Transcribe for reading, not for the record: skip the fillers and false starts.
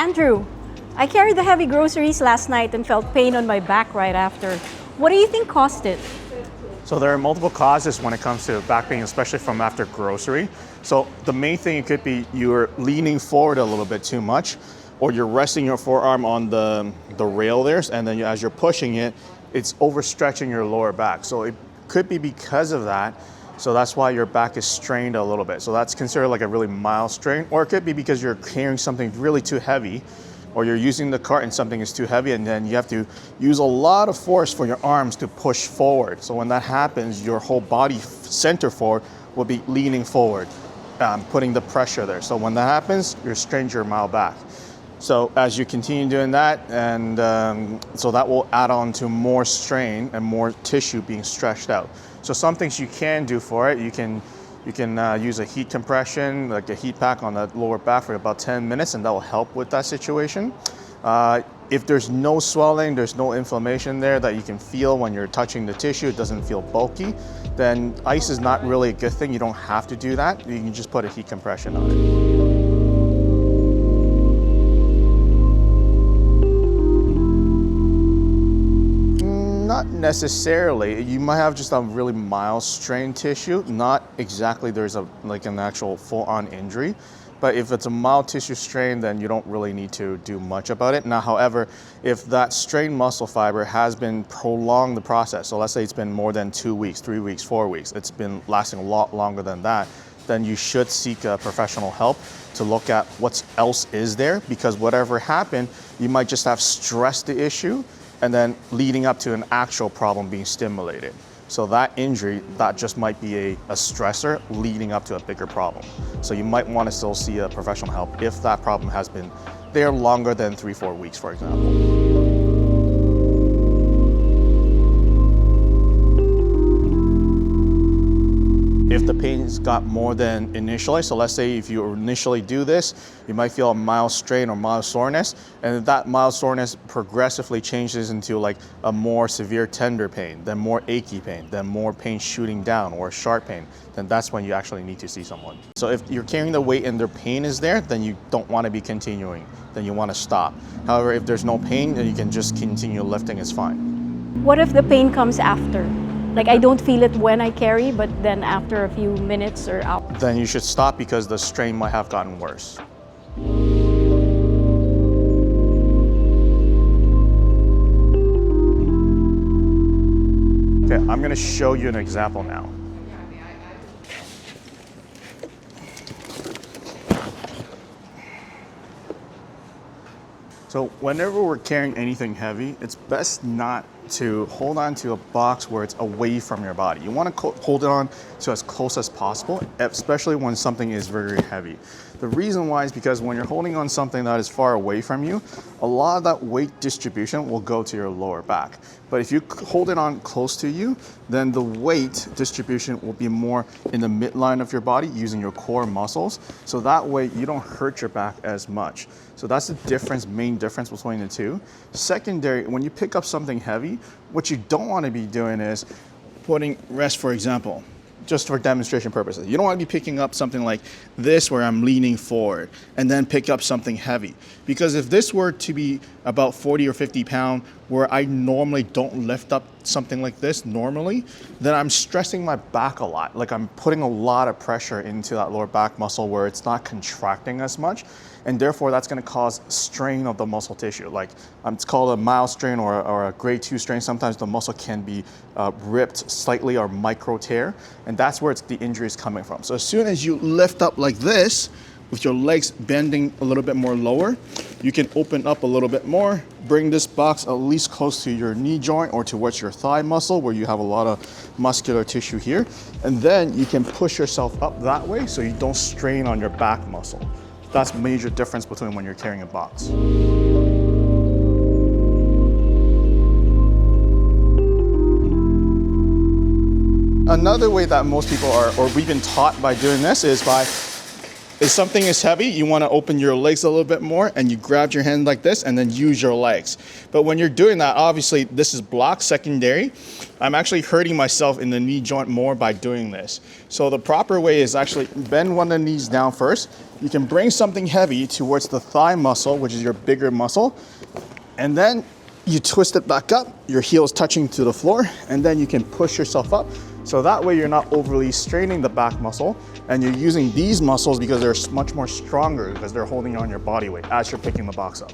Andrew, I carried the heavy groceries last night and felt pain on my back right after. What do you think caused it? So there are multiple causes when it comes to back pain, especially from after grocery. So the main thing, it could be you're leaning forward a little bit too much, or you're resting your forearm on the rail there, and then as you're pushing it, it's overstretching your lower back. So it could be because of that. So that's why your back is strained a little bit. So that's considered like a really mild strain, or it could be because you're carrying something really too heavy, or you're using the cart and something is too heavy, and then you have to use a lot of force for your arms to push forward. So when that happens, your whole body center forward will be leaning forward, putting the pressure there. So when that happens, you're strained your mild back. So as you continue doing that, and so that will add on to more strain and more tissue being stretched out. So some things you can do for it, you can use a heat compression, like a heat pack on the lower back for about 10 minutes, and that will help with that situation. If there's no swelling, there's no inflammation there that you can feel when you're touching the tissue, it doesn't feel bulky, then ice is not really a good thing. You don't have to do that. You can just put a heat compression on it. Not necessarily. You might have just a really mild strained tissue. Not exactly there's like an actual full-on injury. But if it's a mild tissue strain, then you don't really need to do much about it. Now, however, if that strained muscle fiber has been prolonged the process, so let's say it's been more than 2 weeks, 3 weeks, 4 weeks, it's been lasting a lot longer than that, then you should seek professional help to look at what else is there, because whatever happened, you might just have stressed the issue and then leading up to an actual problem being stimulated. So that injury, that just might be a stressor leading up to a bigger problem. So you might want to still see a professional help if that problem has been there longer than 3-4 weeks, for example. If the pain's got more than initially, so let's say if you initially do this, you might feel a mild strain or mild soreness, and if that mild soreness progressively changes into like a more severe tender pain, then more achy pain, then more pain shooting down or sharp pain, then that's when you actually need to see someone. So if you're carrying the weight and the pain is there, then you don't want to be continuing, then you want to stop. However, if there's no pain, then you can just continue lifting, it's fine. What if the pain comes after? Like I don't feel it when I carry, but then after a few minutes or hours. Then you should stop because the strain might have gotten worse. Okay, I'm going to show you an example now. So whenever we're carrying anything heavy, it's best not to hold on to a box where it's away from your body. You want to hold it on to as close as possible, especially when something is very heavy. The reason why is because when you're holding on something that is far away from you, a lot of that weight distribution will go to your lower back. But if you hold it on close to you, then the weight distribution will be more in the midline of your body using your core muscles. So that way you don't hurt your back as much. So that's the difference, main difference between the two. Secondary, when you pick up something heavy, what you don't want to be doing is putting rest, for example, just for demonstration purposes. You don't want to be picking up something like this where I'm leaning forward and then pick up something heavy. Because if this were to be about 40 or 50 pounds, where I normally don't lift up something like this normally, then I'm stressing my back a lot. Like I'm putting a lot of pressure into that lower back muscle where it's not contracting as much. And therefore that's going to cause strain of the muscle tissue. Like it's called a mild strain or a grade 2 strain. Sometimes the muscle can be ripped slightly or micro tear. And that's where the injury is coming from. So as soon as you lift up like this, with your legs bending a little bit more lower, you can open up a little bit more, bring this box at least close to your knee joint or towards your thigh muscle where you have a lot of muscular tissue here. And then you can push yourself up that way so you don't strain on your back muscle. That's a major difference between when you're carrying a box. Another way that most people are, or we've been taught by doing this, is by If something is heavy, you want to open your legs a little bit more and you grab your hand like this and then use your legs. But when you're doing that, obviously this is block secondary. I'm actually hurting myself in the knee joint more by doing this. So the proper way is actually bend one of the knees down first. You can bring something heavy towards the thigh muscle, which is your bigger muscle, and then you twist it back up, your heel's touching to the floor, and then you can push yourself up. So that way you're not overly straining the back muscle, and you're using these muscles because they're much more stronger because they're holding on your body weight as you're picking the box up.